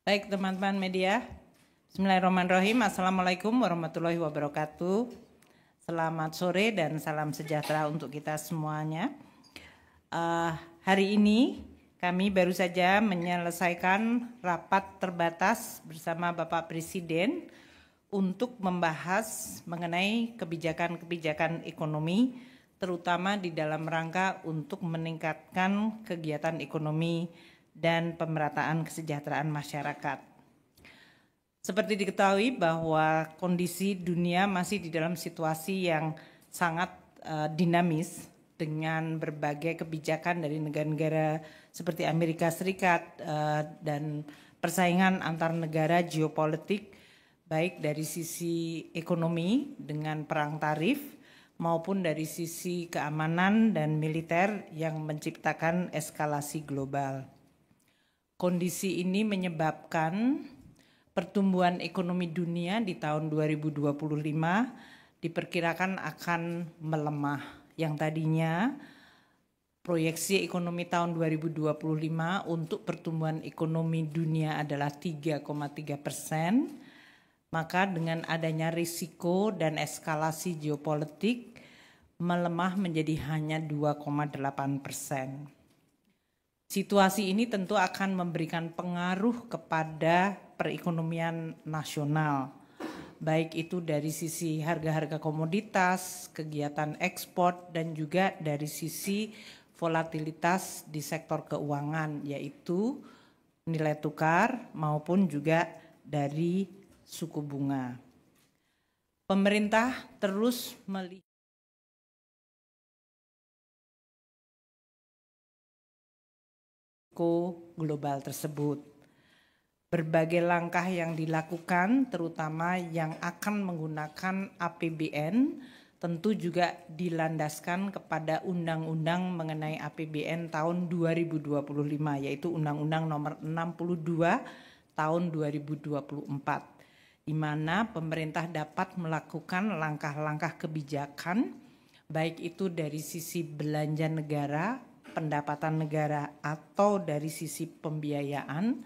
Baik teman-teman media, Bismillahirrahmanirrahim. Assalamualaikum warahmatullahi wabarakatuh. Selamat sore dan salam sejahtera untuk kita semuanya. Hari ini kami baru saja menyelesaikan rapat terbatas bersama Bapak Presiden untuk membahas mengenai kebijakan-kebijakan ekonomi, terutama di dalam rangka untuk meningkatkan kegiatan ekonomi dan pemerataan kesejahteraan masyarakat. Seperti diketahui bahwa kondisi dunia masih di dalam situasi yang sangat dinamis dengan berbagai kebijakan dari negara-negara seperti Amerika Serikat dan persaingan antar negara geopolitik baik dari sisi ekonomi dengan perang tarif maupun dari sisi keamanan dan militer yang menciptakan eskalasi global. Kondisi ini menyebabkan pertumbuhan ekonomi dunia di tahun 2025 diperkirakan akan melemah. Yang tadinya proyeksi ekonomi tahun 2025 untuk pertumbuhan ekonomi dunia adalah 3,3%, maka dengan adanya risiko dan eskalasi geopolitik melemah menjadi hanya 2,8%. Situasi ini tentu akan memberikan pengaruh kepada perekonomian nasional, baik itu dari sisi harga-harga komoditas, kegiatan ekspor, dan juga dari sisi volatilitas di sektor keuangan, yaitu nilai tukar maupun juga dari suku bunga. Pemerintah terus melihat global tersebut. Berbagai langkah yang dilakukan, terutama yang akan menggunakan APBN, tentu juga dilandaskan kepada undang-undang mengenai APBN tahun 2025, yaitu Undang-Undang Nomor 62 tahun 2024, di mana pemerintah dapat melakukan langkah-langkah kebijakan, baik itu dari sisi belanja negara, pendapatan negara atau dari sisi pembiayaan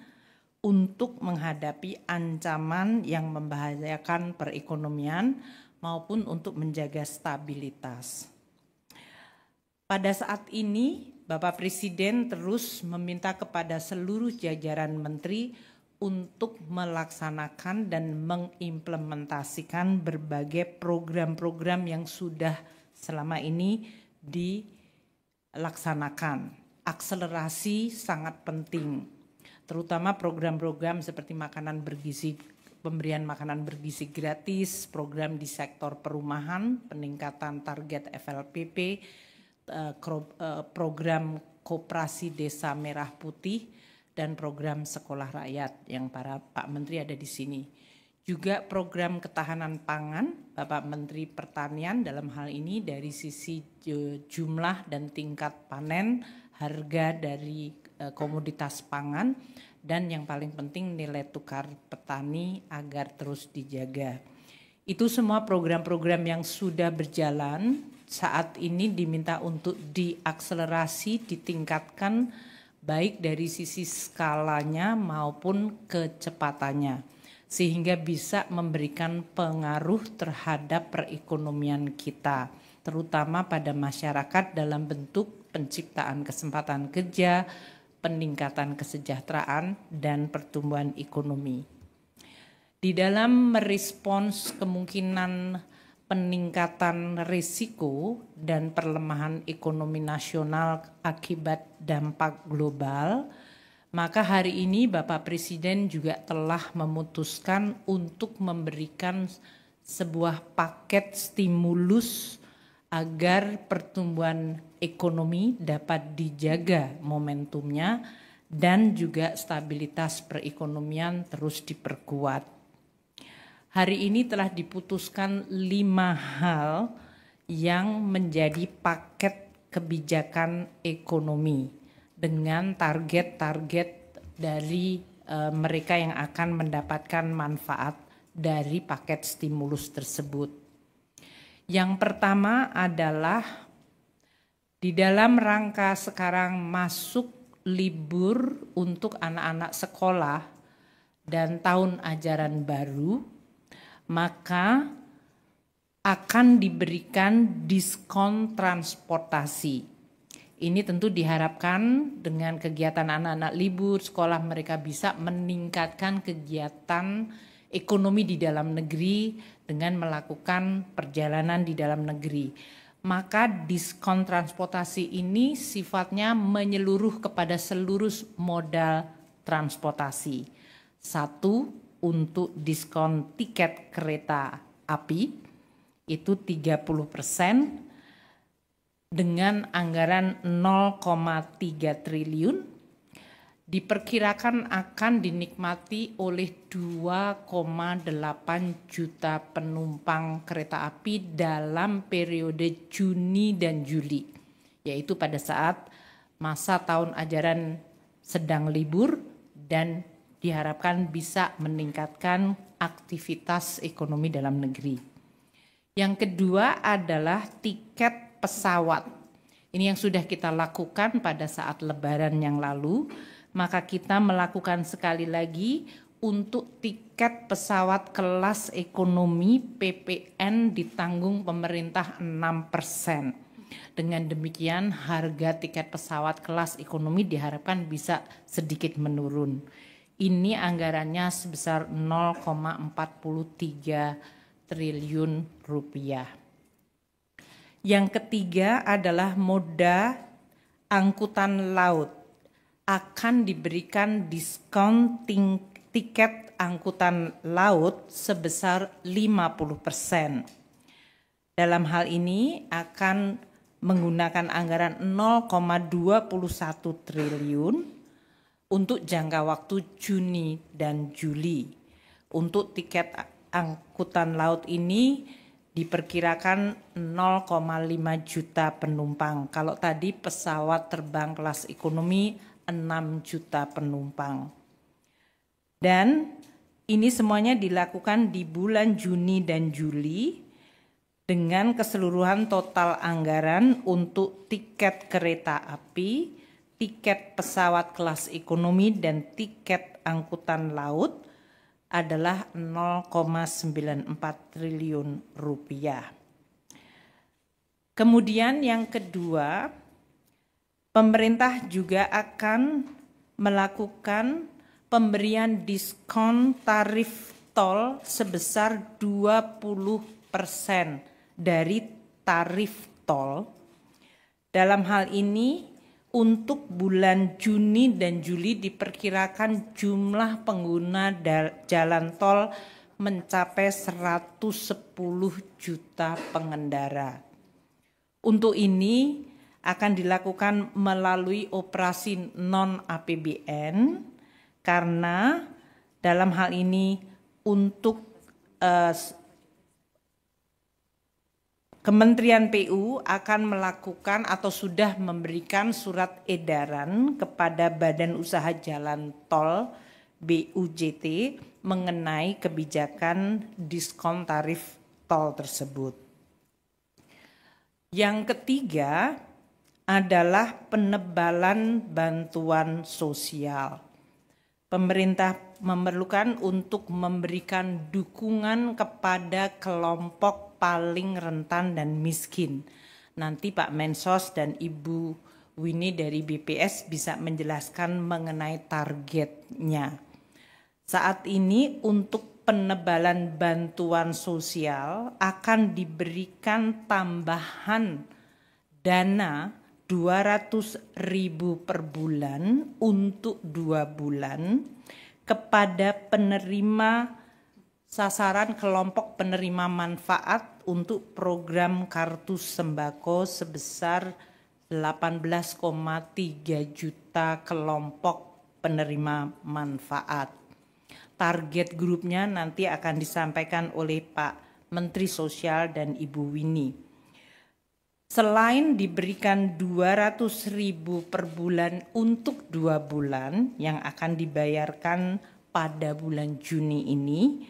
untuk menghadapi ancaman yang membahayakan perekonomian maupun untuk menjaga stabilitas. Pada saat ini Bapak Presiden terus meminta kepada seluruh jajaran menteri untuk melaksanakan dan mengimplementasikan berbagai program-program yang sudah selama ini dilaksanakan. Akselerasi sangat penting, terutama program-program seperti makanan bergizi, pemberian makanan bergizi gratis, program di sektor perumahan, peningkatan target FLPP, program koperasi desa merah putih, dan program sekolah rakyat yang Pak Menteri ada di sini. Juga program ketahanan pangan, Bapak Menteri Pertanian dalam hal ini dari sisi jumlah dan tingkat panen, harga dari komoditas pangan, dan yang paling penting nilai tukar petani agar terus dijaga. Itu semua program-program yang sudah berjalan saat ini diminta untuk diakselerasi, ditingkatkan baik dari sisi skalanya maupun kecepatannya, sehingga bisa memberikan pengaruh terhadap perekonomian kita, terutama pada masyarakat dalam bentuk penciptaan kesempatan kerja, peningkatan kesejahteraan, dan pertumbuhan ekonomi. Di dalam merespons kemungkinan peningkatan risiko dan perlemahan ekonomi nasional akibat dampak global, maka hari ini Bapak Presiden juga telah memutuskan untuk memberikan sebuah paket stimulus agar pertumbuhan ekonomi dapat dijaga momentumnya dan juga stabilitas perekonomian terus diperkuat. Hari ini telah diputuskan 5 hal yang menjadi paket kebijakan ekonomi dengan target-target dari mereka yang akan mendapatkan manfaat dari paket stimulus tersebut. Yang pertama adalah Di dalam rangka sekarang masuk libur untuk anak-anak sekolah dan tahun ajaran baru, maka akan diberikan diskon transportasi. Ini tentu diharapkan dengan kegiatan anak-anak libur sekolah mereka bisa meningkatkan kegiatan ekonomi di dalam negeri dengan melakukan perjalanan di dalam negeri. Maka diskon transportasi ini sifatnya menyeluruh kepada seluruh modal transportasi. Satu, untuk diskon tiket kereta api itu 30% dengan anggaran 0,3 triliun, diperkirakan akan dinikmati oleh 2,8 juta penumpang kereta api dalam periode Juni dan Juli, yaitu pada saat masa tahun ajaran sedang libur dan diharapkan bisa meningkatkan aktivitas ekonomi dalam negeri. Yang kedua adalah tiket pesawat. Ini yang sudah kita lakukan pada saat Lebaran yang lalu. Maka kita melakukan sekali lagi untuk tiket pesawat kelas ekonomi PPN ditanggung pemerintah 6%. Dengan demikian harga tiket pesawat kelas ekonomi diharapkan bisa sedikit menurun. Ini anggarannya sebesar 0,43 triliun rupiah. Yang ketiga adalah moda angkutan laut. Akan diberikan diskon tiket angkutan laut sebesar 50%. Dalam hal ini akan menggunakan anggaran 0,21 triliun untuk jangka waktu Juni dan Juli. Untuk tiket angkutan laut ini diperkirakan 0,5 juta penumpang. Kalau tadi pesawat terbang kelas ekonomi 6 juta penumpang. Dan ini semuanya dilakukan di bulan Juni dan Juli dengan keseluruhan total anggaran untuk tiket kereta api, tiket pesawat kelas ekonomi dan tiket angkutan laut adalah 0,94 triliun rupiah. Kemudian yang kedua, pemerintah juga akan melakukan pemberian diskon tarif tol sebesar 20% dari tarif tol. Dalam hal ini untuk bulan Juni dan Juli diperkirakan jumlah pengguna jalan tol mencapai 110 juta pengendara. Untuk ini akan dilakukan melalui operasi non-APBN karena dalam hal ini untuk Kementerian PU akan melakukan atau sudah memberikan surat edaran kepada Badan Usaha Jalan Tol BUJT mengenai kebijakan diskon tarif tol tersebut. Yang ketiga adalah penebalan bantuan sosial. Pemerintah memerlukan untuk memberikan dukungan kepada kelompok paling rentan dan miskin. Nanti Pak Mensos dan Ibu Winnie dari BPS bisa menjelaskan mengenai targetnya. Saat ini untuk penebalan bantuan sosial akan diberikan tambahan dana 200.000 per bulan untuk 2 bulan kepada penerima sasaran kelompok penerima manfaat untuk program kartu sembako sebesar 18,3 juta kelompok penerima manfaat. Target grupnya nanti akan disampaikan oleh Pak Menteri Sosial dan Ibu Winnie. Selain diberikan 200.000 per bulan untuk 2 bulan yang akan dibayarkan pada bulan Juni ini,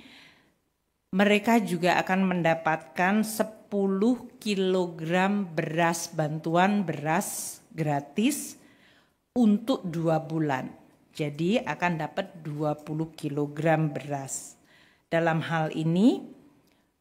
mereka juga akan mendapatkan 10 kg beras, bantuan beras gratis untuk 2 bulan. Jadi akan dapat 20 kg beras. Dalam hal ini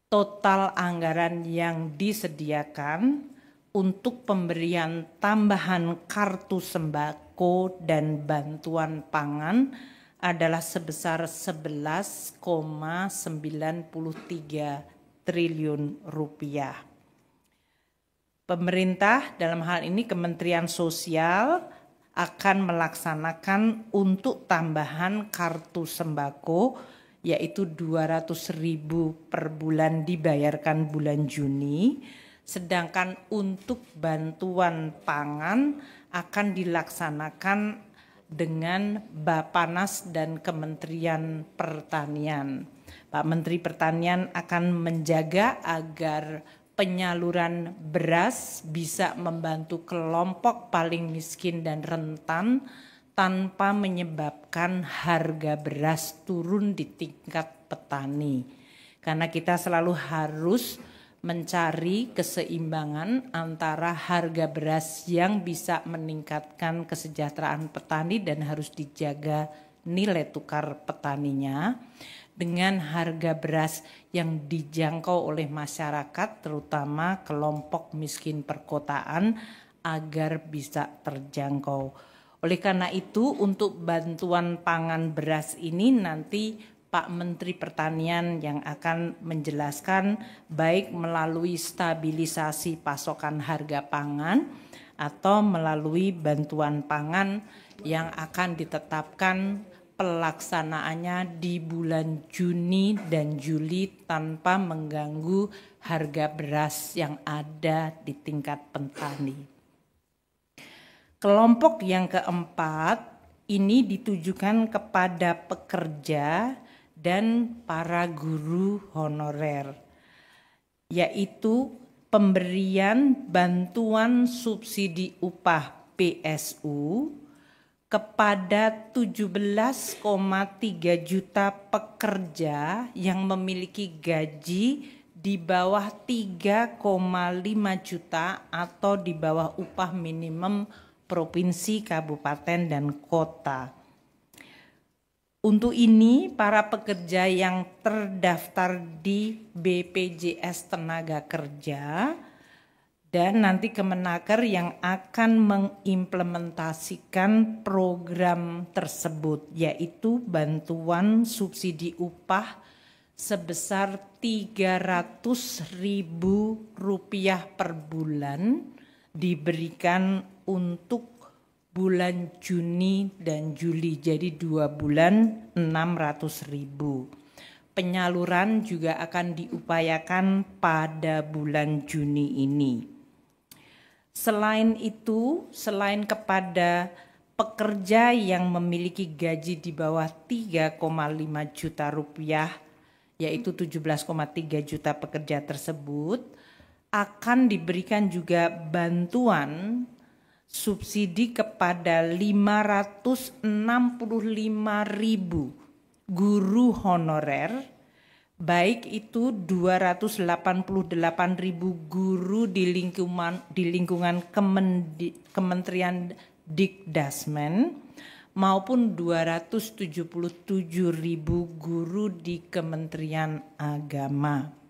total anggaran yang disediakan untuk pemberian tambahan kartu sembako dan bantuan pangan adalah sebesar 11,93 triliun rupiah. Pemerintah dalam hal ini Kementerian Sosial akan melaksanakan untuk tambahan kartu sembako yaitu 200.000 per bulan dibayarkan bulan Juni, sedangkan untuk bantuan pangan akan dilaksanakan dengan Bappenas dan Kementerian Pertanian. Pak Menteri Pertanian akan menjaga agar penyaluran beras bisa membantu kelompok paling miskin dan rentan tanpa menyebabkan harga beras turun di tingkat petani. Karena kita selalu harus mencari keseimbangan antara harga beras yang bisa meningkatkan kesejahteraan petani dan harus dijaga nilai tukar petaninya dengan harga beras yang dijangkau oleh masyarakat terutama kelompok miskin perkotaan agar bisa terjangkau. Oleh karena itu untuk bantuan pangan beras ini nanti Pak Menteri Pertanian yang akan menjelaskan baik melalui stabilisasi pasokan harga pangan atau melalui bantuan pangan yang akan ditetapkan pelaksanaannya di bulan Juni dan Juli tanpa mengganggu harga beras yang ada di tingkat petani. Kelompok yang keempat ini ditujukan kepada pekerja dan para guru honorer, yaitu pemberian bantuan subsidi upah PSU kepada 17,3 juta pekerja yang memiliki gaji di bawah 3,5 juta atau di bawah upah minimum provinsi, kabupaten, dan kota. Untuk ini, para pekerja yang terdaftar di BPJS Tenaga Kerja dan nanti Kemenaker yang akan mengimplementasikan program tersebut, yaitu bantuan subsidi upah sebesar Rp300.000 per bulan diberikan untuk bulan Juni dan Juli, jadi 2 bulan 600.000. Penyaluran juga akan diupayakan pada bulan Juni ini. Selain itu, selain kepada pekerja yang memiliki gaji di bawah 3,5 juta rupiah, yaitu 17,3 juta pekerja tersebut, akan diberikan juga bantuan subsidi kepada 565.000 guru honorer, baik itu 288.000 guru di lingkungan Kementerian Dikdasmen maupun 277.000 guru di Kementerian Agama.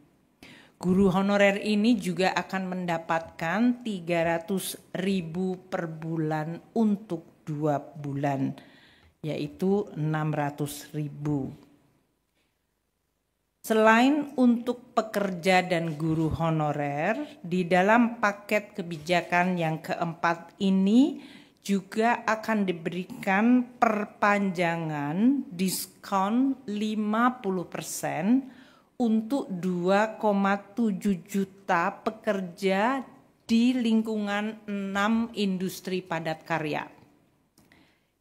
Guru honorer ini juga akan mendapatkan 300.000 per bulan untuk 2 bulan, yaitu 600.000. Selain untuk pekerja dan guru honorer, di dalam paket kebijakan yang keempat ini juga akan diberikan perpanjangan diskon 50% untuk 2,7 juta pekerja di lingkungan 6 industri padat karya.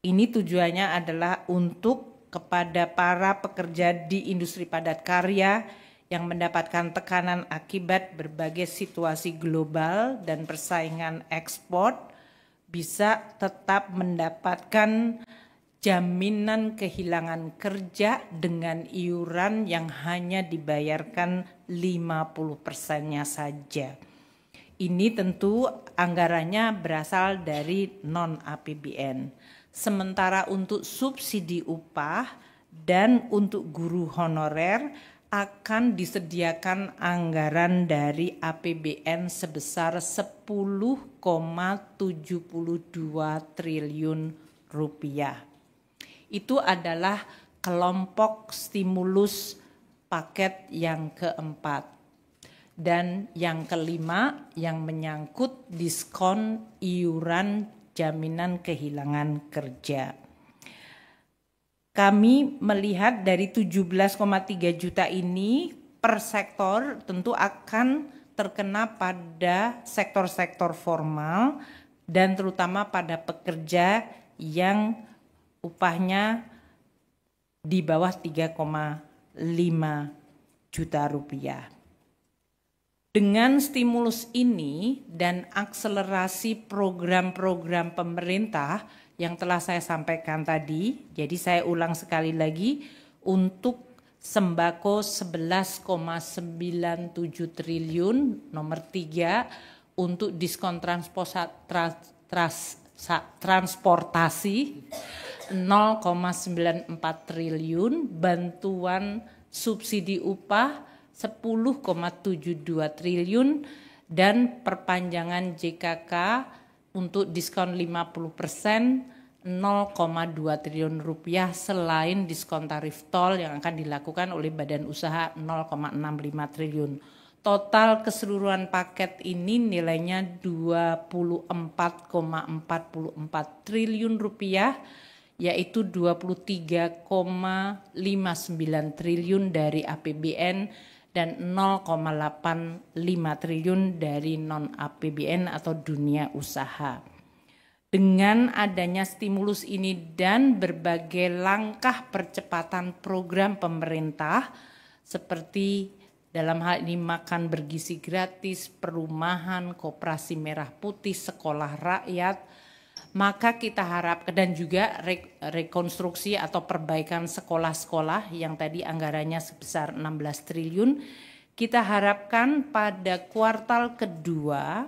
Ini tujuannya adalah untuk kepada para pekerja di industri padat karya yang mendapatkan tekanan akibat berbagai situasi global dan persaingan ekspor bisa tetap mendapatkan jaminan kehilangan kerja dengan iuran yang hanya dibayarkan 50%-nya saja. Ini tentu anggarannya berasal dari non-APBN. Sementara untuk subsidi upah dan untuk guru honorer akan disediakan anggaran dari APBN sebesar 10,72 triliun rupiah. Itu adalah kelompok stimulus paket yang keempat. Dan yang kelima yang menyangkut diskon iuran jaminan kehilangan kerja. Kami melihat dari 17,3 juta ini per sektor tentu akan terkena pada sektor-sektor formal dan terutama pada pekerja yang upahnya di bawah 3,5 juta rupiah. Dengan stimulus ini dan akselerasi program-program pemerintah yang telah saya sampaikan tadi, jadi saya ulang sekali lagi, untuk sembako 11,97 triliun, nomor 3, untuk diskon transportasi 0,94 triliun, bantuan subsidi upah 10,72 triliun, dan perpanjangan JKK untuk diskon 50% 0,2 triliun rupiah selain diskon tarif tol yang akan dilakukan oleh badan usaha 0,65 triliun. Total keseluruhan paket ini nilainya 24,44 triliun rupiah, yaitu 23,59 triliun dari APBN dan 0,85 triliun dari non-APBN atau dunia usaha. Dengan adanya stimulus ini dan berbagai langkah percepatan program pemerintah seperti dalam hal ini makan bergizi gratis, perumahan, koperasi merah putih, sekolah rakyat, maka kita harapkan dan juga rekonstruksi atau perbaikan sekolah-sekolah yang tadi anggarannya sebesar 16 triliun, kita harapkan pada kuartal kedua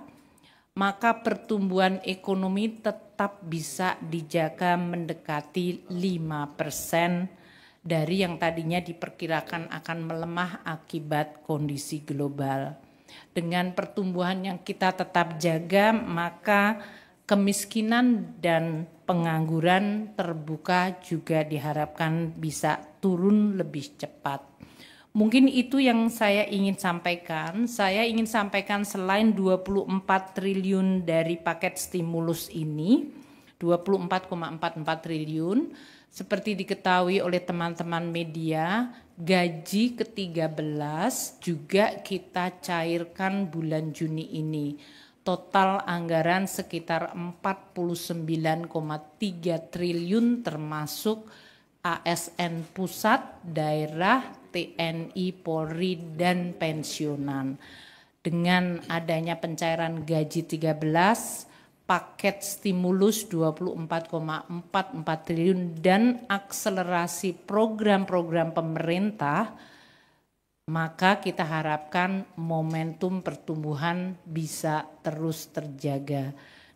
maka pertumbuhan ekonomi tetap bisa dijaga mendekati 5% dari yang tadinya diperkirakan akan melemah akibat kondisi global. Dengan pertumbuhan yang kita tetap jaga, maka kemiskinan dan pengangguran terbuka juga diharapkan bisa turun lebih cepat. Mungkin itu yang saya ingin sampaikan. Saya ingin sampaikan selain 24 triliun dari paket stimulus ini, 24,44 triliun, seperti diketahui oleh teman-teman media, gaji ke-13 juga kita cairkan bulan Juni ini. Total anggaran sekitar 49,3 triliun termasuk ASN pusat, daerah, TNI, Polri, dan pensiunan. Dengan adanya pencairan gaji 13, paket stimulus 24,44 triliun dan akselerasi program-program pemerintah, maka kita harapkan momentum pertumbuhan bisa terus terjaga.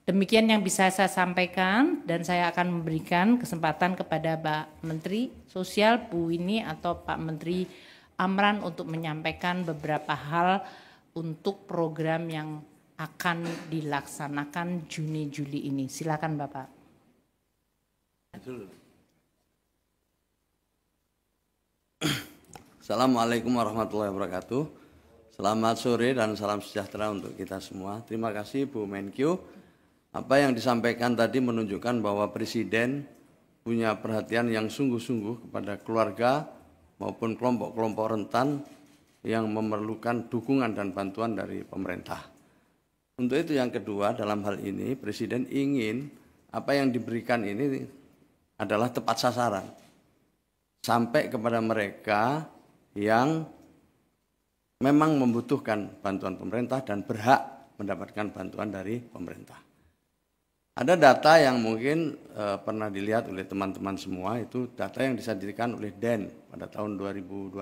Demikian yang bisa saya sampaikan dan saya akan memberikan kesempatan kepada Pak Menteri Sosial Bu Winnie atau Pak Menteri Amran untuk menyampaikan beberapa hal untuk program yang akan dilaksanakan Juni-Juli ini. Silakan Bapak. Assalamualaikum warahmatullahi wabarakatuh. Selamat sore dan salam sejahtera untuk kita semua. Terima kasih Bu Menkyu. Apa yang disampaikan tadi menunjukkan bahwa Presiden punya perhatian yang sungguh-sungguh kepada keluarga maupun kelompok-kelompok rentan yang memerlukan dukungan dan bantuan dari pemerintah. Untuk itu yang kedua, dalam hal ini Presiden ingin apa yang diberikan ini adalah tepat sasaran. Sampai kepada mereka yang memang membutuhkan bantuan pemerintah dan berhak mendapatkan bantuan dari pemerintah. Ada data yang mungkin pernah dilihat oleh teman-teman semua, itu data yang disajikan oleh DEN pada tahun 2025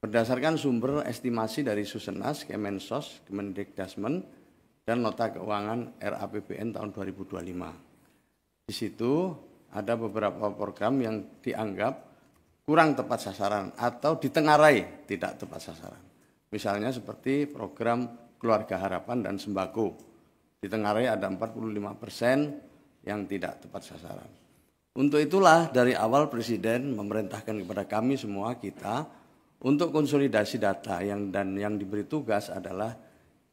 berdasarkan sumber estimasi dari Susenas, Kemensos, Kemendikdasmen, dan nota keuangan RAPBN tahun 2025. Di situ ada beberapa program yang dianggap kurang tepat sasaran atau ditengarai tidak tepat sasaran. Misalnya seperti program Keluarga Harapan dan Sembako. Ditengarai ada 45% yang tidak tepat sasaran. Untuk itulah dari awal Presiden memerintahkan kepada kami semua kita untuk konsolidasi data yang diberi tugas adalah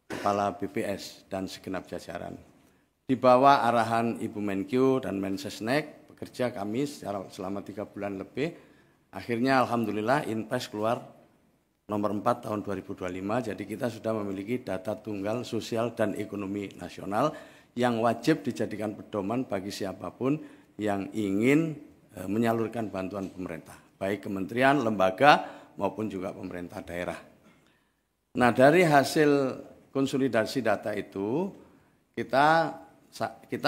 Kepala BPS dan segenap jajaran. Di bawah arahan Ibu Menkyu dan Mensesnek, bekerja kami selama 3 bulan lebih. Akhirnya alhamdulillah Inpres keluar nomor 4 tahun 2025, jadi kita sudah memiliki data tunggal sosial dan ekonomi nasional yang wajib dijadikan pedoman bagi siapapun yang ingin menyalurkan bantuan pemerintah, baik kementerian, lembaga, maupun juga pemerintah daerah. Nah, dari hasil konsolidasi data itu, kita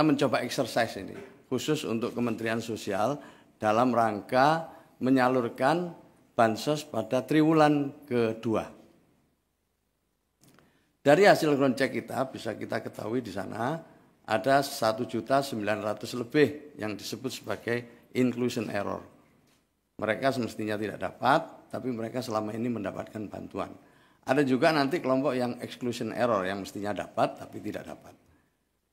mencoba exercise ini, khusus untuk Kementerian Sosial dalam rangka menyalurkan bansos pada triwulan kedua. Dari hasil ground check kita bisa kita ketahui di sana ada 1.900.000 lebih yang disebut sebagai inclusion error. Mereka semestinya tidak dapat, tapi mereka selama ini mendapatkan bantuan. Ada juga nanti kelompok yang exclusion error yang mestinya dapat tapi tidak dapat.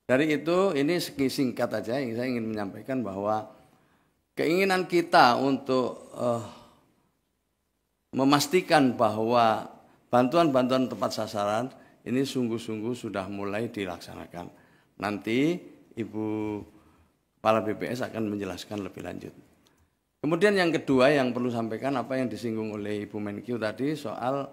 Dari itu ini singkat aja yang saya ingin menyampaikan bahwa keinginan kita untuk memastikan bahwa bantuan-bantuan tepat sasaran ini sungguh-sungguh sudah mulai dilaksanakan. Nanti Ibu Kepala BPS akan menjelaskan lebih lanjut. Kemudian yang kedua yang perlu sampaikan apa yang disinggung oleh Ibu Menkyu tadi soal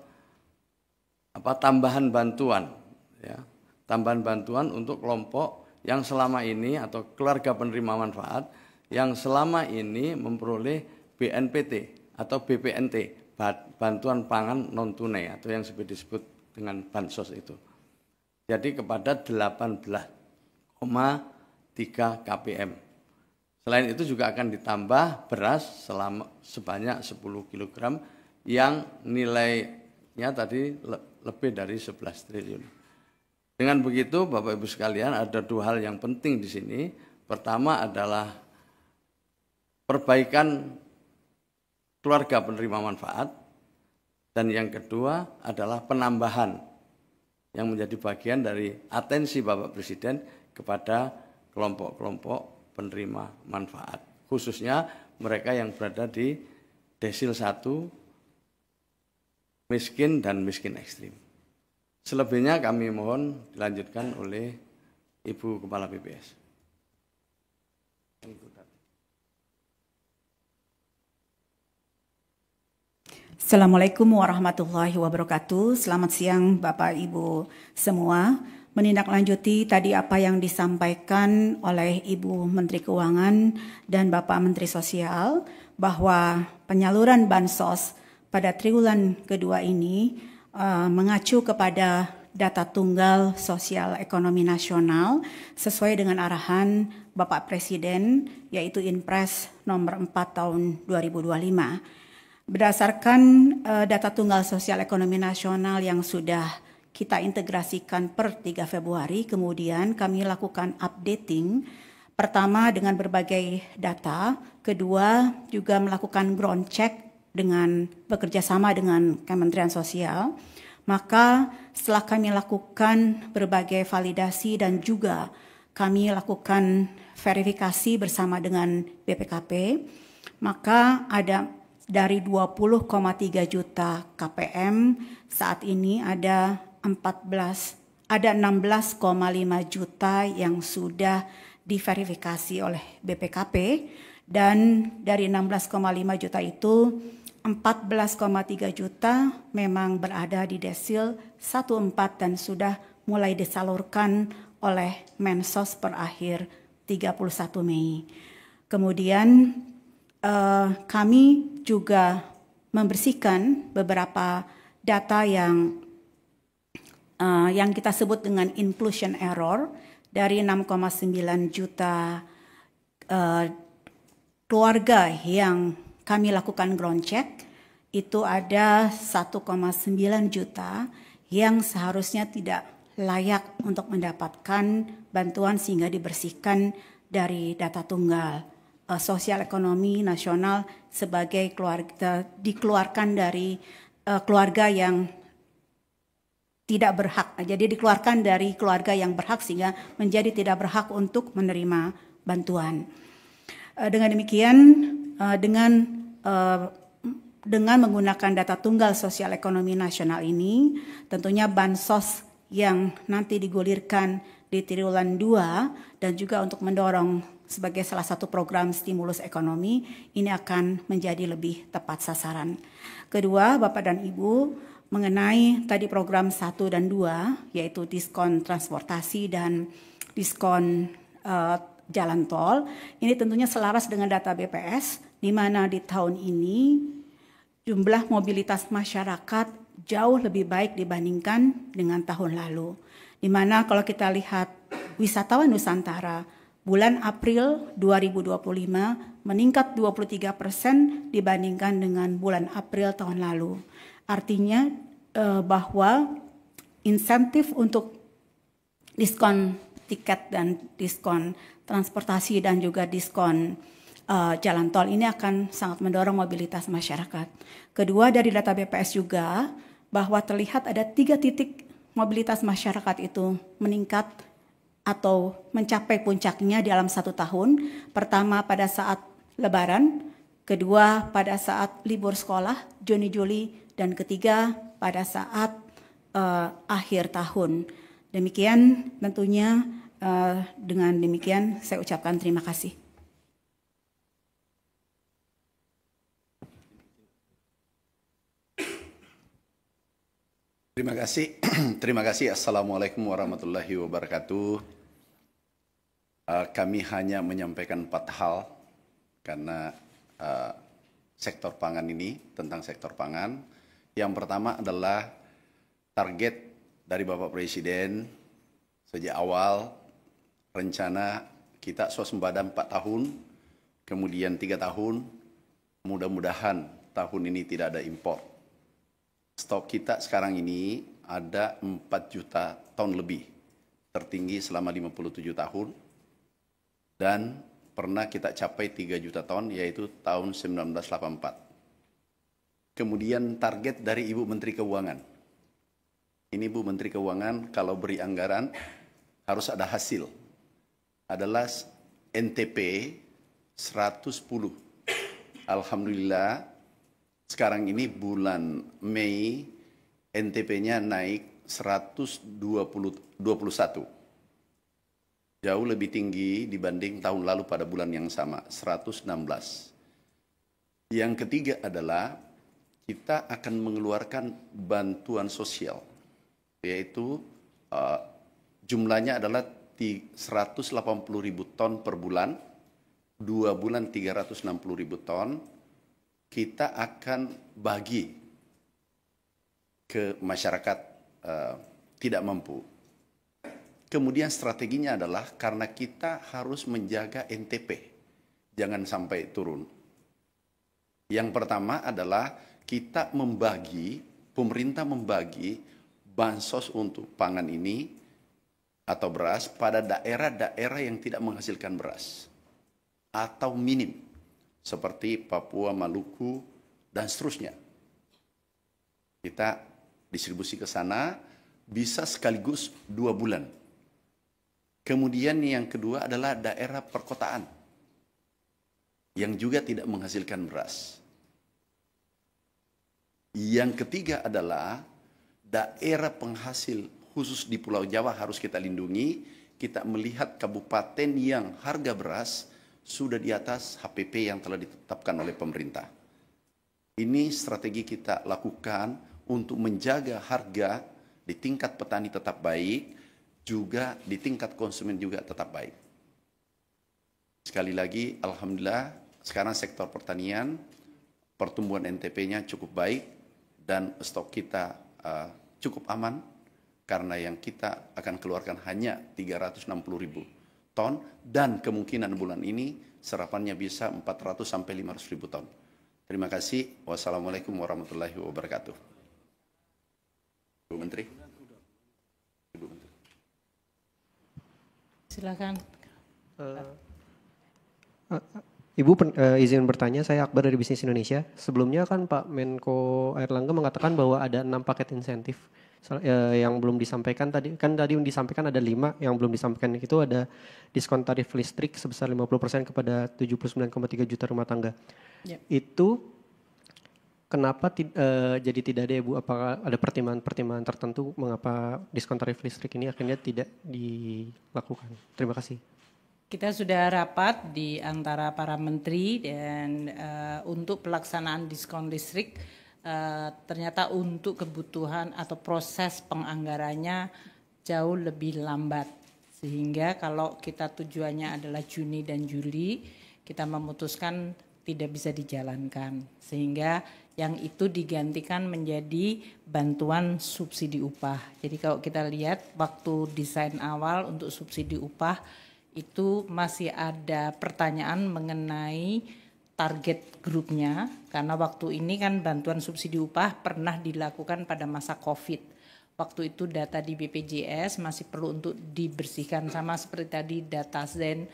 tambahan bantuan, ya, tambahan bantuan untuk kelompok yang selama ini atau keluarga penerima manfaat yang selama ini memperoleh BNPT atau BPNT. Bantuan pangan non tunai atau yang disebut dengan bansos itu. Jadi kepada 18,3 kpm. Selain itu juga akan ditambah beras sebanyak 10 kg yang nilainya tadi lebih dari 11 triliun. Dengan begitu Bapak Ibu sekalian ada 2 hal yang penting di sini. Pertama adalah perbaikan keluarga penerima manfaat, dan yang kedua adalah penambahan yang menjadi bagian dari atensi Bapak Presiden kepada kelompok-kelompok penerima manfaat, khususnya mereka yang berada di desil 1, miskin dan miskin ekstrim. Selebihnya kami mohon dilanjutkan oleh Ibu Kepala BPS. Assalamualaikum warahmatullahi wabarakatuh. Selamat siang Bapak Ibu semua. Menindaklanjuti tadi apa yang disampaikan oleh Ibu Menteri Keuangan dan Bapak Menteri Sosial bahwa penyaluran bansos pada triwulan kedua ini mengacu kepada data tunggal sosial ekonomi nasional sesuai dengan arahan Bapak Presiden yaitu Inpres nomor 4 tahun 2025. Berdasarkan data tunggal sosial ekonomi nasional yang sudah kita integrasikan per 3 Februari, kemudian kami lakukan updating, pertama dengan berbagai data, kedua juga melakukan ground check dengan bekerja sama dengan Kementerian Sosial. Maka setelah kami lakukan berbagai validasi dan juga kami lakukan verifikasi bersama dengan BPKP, maka ada dari 20,3 juta KPM, saat ini ada 16,5 juta yang sudah diverifikasi oleh BPKP, dan dari 16,5 juta itu 14,3 juta memang berada di desil 14 dan sudah mulai disalurkan oleh Mensos per akhir 31 Mei. Kemudian kami juga membersihkan beberapa data yang kita sebut dengan inclusion error dari 6,9 juta keluarga yang kami lakukan ground check itu ada 1,9 juta yang seharusnya tidak layak untuk mendapatkan bantuan sehingga dibersihkan dari data tunggal sosial ekonomi nasional sebagai keluarga, dikeluarkan dari keluarga yang tidak berhak. Jadi dikeluarkan dari keluarga yang berhak sehingga menjadi tidak berhak untuk menerima bantuan. Dengan demikian, dengan menggunakan data tunggal sosial ekonomi nasional ini, tentunya bansos yang nanti digulirkan di triwulan 2 dan juga untuk mendorong sebagai salah satu program stimulus ekonomi ini akan menjadi lebih tepat sasaran. Kedua, Bapak dan Ibu, mengenai tadi program 1 dan 2 yaitu diskon transportasi dan diskon jalan tol, ini tentunya selaras dengan data BPS di mana di tahun ini jumlah mobilitas masyarakat jauh lebih baik dibandingkan dengan tahun lalu. Di mana kalau kita lihat wisatawan Nusantara bulan April 2025 meningkat 23% dibandingkan dengan bulan April tahun lalu. Artinya bahwa insentif untuk diskon tiket dan diskon transportasi dan juga diskon jalan tol ini akan sangat mendorong mobilitas masyarakat. Kedua, dari data BPS juga bahwa terlihat ada 3 titik mobilitas masyarakat itu meningkat atau mencapai puncaknya dalam 1 tahun. Pertama pada saat Lebaran, kedua pada saat libur sekolah Juni-Juli, dan ketiga pada saat akhir tahun. Demikian tentunya dengan demikian saya ucapkan terima kasih. Terima kasih. Terima kasih. Assalamualaikum warahmatullahi wabarakatuh. Kami hanya menyampaikan 4 hal karena sektor pangan ini, tentang sektor pangan. Yang pertama adalah target dari Bapak Presiden sejak awal rencana kita swasembada 4 tahun, kemudian 3 tahun, mudah-mudahan tahun ini tidak ada impor. Stok kita sekarang ini ada 4 juta ton lebih, tertinggi selama 57 tahun, dan pernah kita capai 3 juta ton yaitu tahun 1984. Kemudian target dari Ibu Menteri Keuangan. Ini Bu Menteri Keuangan kalau beri anggaran harus ada hasil. Adalah NTP 110. Alhamdulillah sekarang ini bulan Mei NTP-nya naik 121. Jauh lebih tinggi dibanding tahun lalu pada bulan yang sama, 116. Yang ketiga adalah kita akan mengeluarkan bantuan sosial, yaitu jumlahnya adalah 180.000 ton per bulan, 2 bulan 360.000 ton, kita akan bagi ke masyarakat tidak mampu. Kemudian strateginya adalah karena kita harus menjaga NTP, jangan sampai turun. Yang pertama adalah kita membagi, pemerintah membagi bansos untuk pangan ini atau beras pada daerah-daerah yang tidak menghasilkan beras atau minim, seperti Papua, Maluku, dan seterusnya. Kita distribusi ke sana bisa sekaligus 2 bulan. Kemudian yang kedua adalah daerah perkotaan yang juga tidak menghasilkan beras. Yang ketiga adalah daerah penghasil khusus di Pulau Jawa harus kita lindungi. Kita melihat kabupaten yang harga beras sudah di atas HPP yang telah ditetapkan oleh pemerintah. Ini strategi kita lakukan untuk menjaga harga di tingkat petani tetap baik, juga di tingkat konsumen juga tetap baik. Sekali lagi, alhamdulillah sekarang sektor pertanian, pertumbuhan NTP-nya cukup baik dan stok kita cukup aman karena yang kita akan keluarkan hanya 360.000 ton, dan kemungkinan bulan ini serapannya bisa 400 sampai 500 ribu ton. Terima kasih. Wassalamualaikum warahmatullahi wabarakatuh. Bu Menteri. Ibu Menteri. Silakan. Ibu izin bertanya, saya Akbar dari Bisnis Indonesia. Sebelumnya kan Pak Menko Airlangga mengatakan bahwa ada 6 paket insentif yang belum disampaikan tadi. Kan tadi yang disampaikan ada 5, yang belum disampaikan itu ada diskon tarif listrik sebesar 50% kepada 79,3 juta rumah tangga. Yep. Itu kenapa jadi tidak ada ya Bu? Apakah ada pertimbangan tertentu mengapa diskon tarif listrik ini akhirnya tidak dilakukan? Terima kasih. Kita sudah rapat di antara para menteri dan untuk pelaksanaan diskon listrik ternyata untuk kebutuhan atau proses penganggarannya jauh lebih lambat. Sehingga kalau kita tujuannya adalah Juni dan Juli, kita memutuskan tidak bisa dijalankan. Sehingga yang itu digantikan menjadi bantuan subsidi upah. Jadi kalau kita lihat waktu desain awal untuk subsidi upah itu masih ada pertanyaan mengenai target grupnya, karena waktu ini kan bantuan subsidi upah pernah dilakukan pada masa COVID. Waktu itu data di BPJS masih perlu untuk dibersihkan, sama seperti tadi data Zen.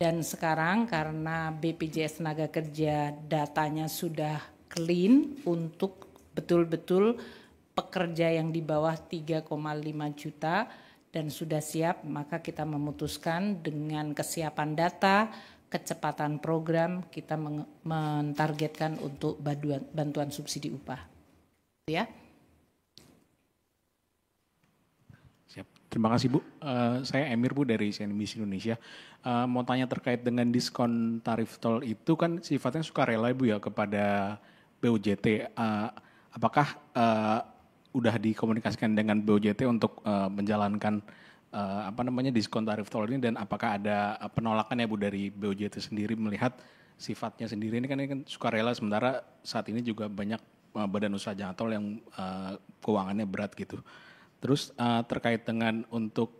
Dan sekarang karena BPJS Tenaga Kerja datanya sudah clean untuk betul-betul pekerja yang di bawah 3,5 juta dan sudah siap, maka kita memutuskan dengan kesiapan data, kecepatan program, kita mentargetkan untuk bantuan subsidi upah. Ya. Siap. Terima kasih Bu. Saya Emir Bu dari CNBC Indonesia. Mau tanya terkait dengan diskon tarif tol itu kan sifatnya sukarela Bu ya kepada BUJT. Apakah udah dikomunikasikan dengan BUJT untuk menjalankan diskon tarif tol ini, dan apakah ada penolakan ya Bu dari BUJT sendiri melihat sifatnya sendiri ini kan sukarela, sementara saat ini juga banyak badan usaha jalan tol yang keuangannya berat gitu. Terus terkait dengan untuk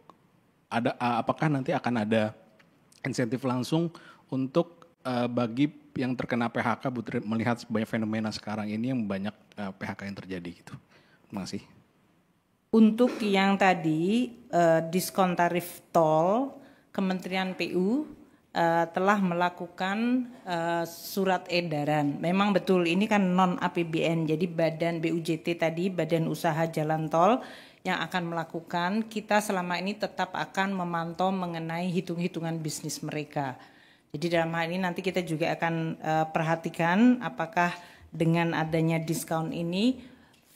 apakah nanti akan ada insentif langsung untuk bagi yang terkena PHK Bu, melihat banyak fenomena sekarang ini yang banyak PHK yang terjadi gitu. Terima kasih. Untuk yang tadi diskon tarif tol, Kementerian PU telah melakukan surat edaran. Memang betul ini kan non APBN, jadi badan BUJT tadi, Badan Usaha Jalan Tol yang akan melakukan. Kita selama ini tetap akan memantau mengenai hitung-hitungan bisnis mereka. Jadi dalam hal ini nanti kita juga akan perhatikan apakah dengan adanya diskon ini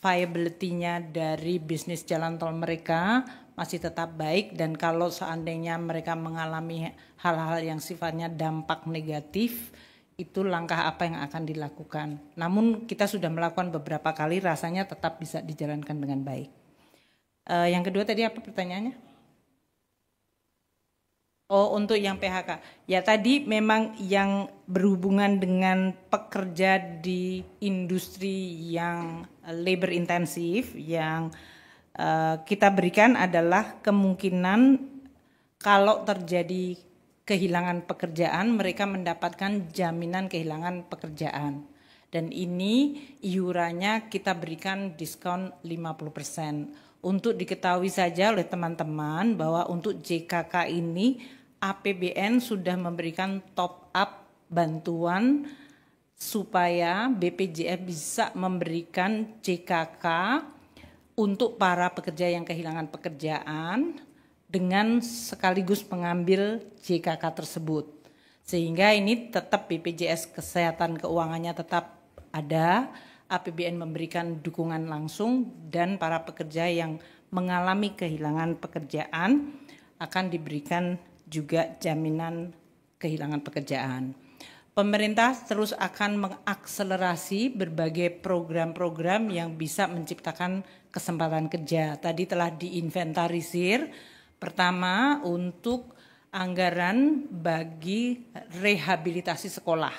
viability-nya dari bisnis jalan tol mereka masih tetap baik, dan kalau seandainya mereka mengalami hal-hal yang sifatnya dampak negatif, itu langkah apa yang akan dilakukan. Namun kita sudah melakukan beberapa kali, rasanya tetap bisa dijalankan dengan baik. Yang kedua tadi apa pertanyaannya? Oh, untuk yang PHK. Ya tadi memang yang berhubungan dengan pekerja di industri yang labor intensif yang kita berikan adalah kemungkinan kalau terjadi kehilangan pekerjaan, mereka mendapatkan jaminan kehilangan pekerjaan. Dan ini iurannya kita berikan diskon 50%. Untuk diketahui saja oleh teman-teman bahwa untuk JKK ini APBN sudah memberikan top up bantuan supaya BPJS bisa memberikan JKK untuk para pekerja yang kehilangan pekerjaan dengan sekaligus mengambil JKK tersebut. Sehingga ini tetap BPJS Kesehatan Keuangannya tetap ada, APBN memberikan dukungan langsung, dan para pekerja yang mengalami kehilangan pekerjaan akan diberikan juga jaminan kehilangan pekerjaan. Pemerintah terus akan mengakselerasi berbagai program-program yang bisa menciptakan kesempatan kerja. Tadi telah diinventarisir, pertama untuk anggaran bagi rehabilitasi sekolah.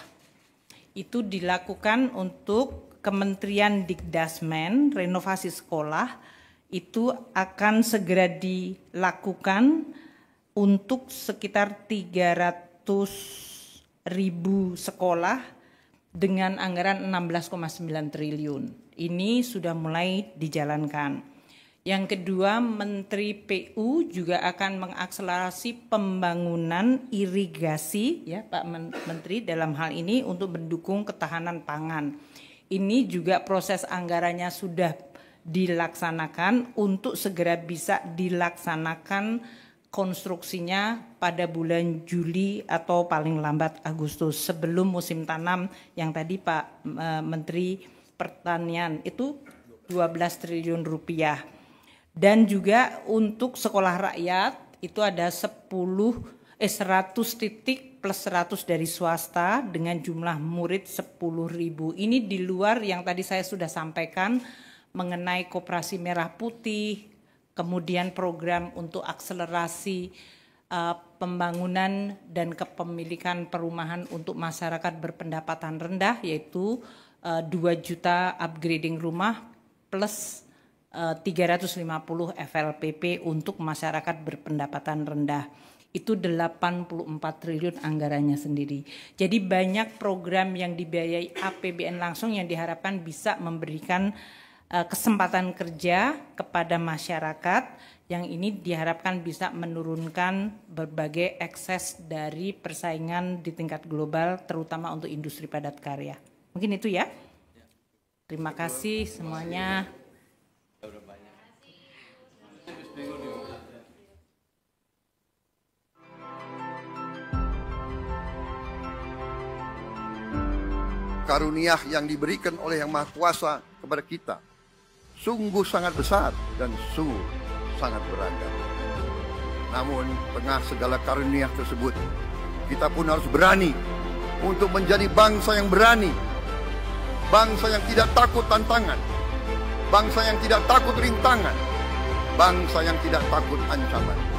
Itu dilakukan untuk Kementerian Dikdasmen, renovasi sekolah, itu akan segera dilakukan untuk sekitar 300.000 sekolah dengan anggaran 16,9 triliun. Ini sudah mulai dijalankan. Yang kedua, Menteri PU juga akan mengakselerasi pembangunan irigasi, ya Pak Menteri, dalam hal ini untuk mendukung ketahanan pangan. Ini juga proses anggarannya sudah dilaksanakan untuk segera bisa dilaksanakan konstruksinya pada bulan Juli atau paling lambat Agustus sebelum musim tanam yang tadi Pak Menteri Pertanian itu 12 triliun rupiah. Dan juga untuk sekolah rakyat itu ada 100 titik plus 100 dari swasta dengan jumlah murid 10.000. Ini di luar yang tadi saya sudah sampaikan mengenai Koperasi Merah Putih, kemudian program untuk akselerasi pembangunan dan kepemilikan perumahan untuk masyarakat berpendapatan rendah, yaitu 2 juta upgrading rumah plus 350 FLPP untuk masyarakat berpendapatan rendah. Itu 84 triliun anggarannya sendiri. Jadi banyak program yang dibiayai APBN langsung yang diharapkan bisa memberikan kesempatan kerja kepada masyarakat, yang ini diharapkan bisa menurunkan berbagai ekses dari persaingan di tingkat global, terutama untuk industri padat karya. Mungkin itu ya. Terima kasih semuanya. Karunia yang diberikan oleh Yang Maha Kuasa kepada kita sungguh sangat besar dan sungguh sangat beragam. Namun tengah segala karunia tersebut, kita pun harus berani untuk menjadi bangsa yang berani, bangsa yang tidak takut tantangan, bangsa yang tidak takut rintangan, bangsa yang tidak takut ancaman.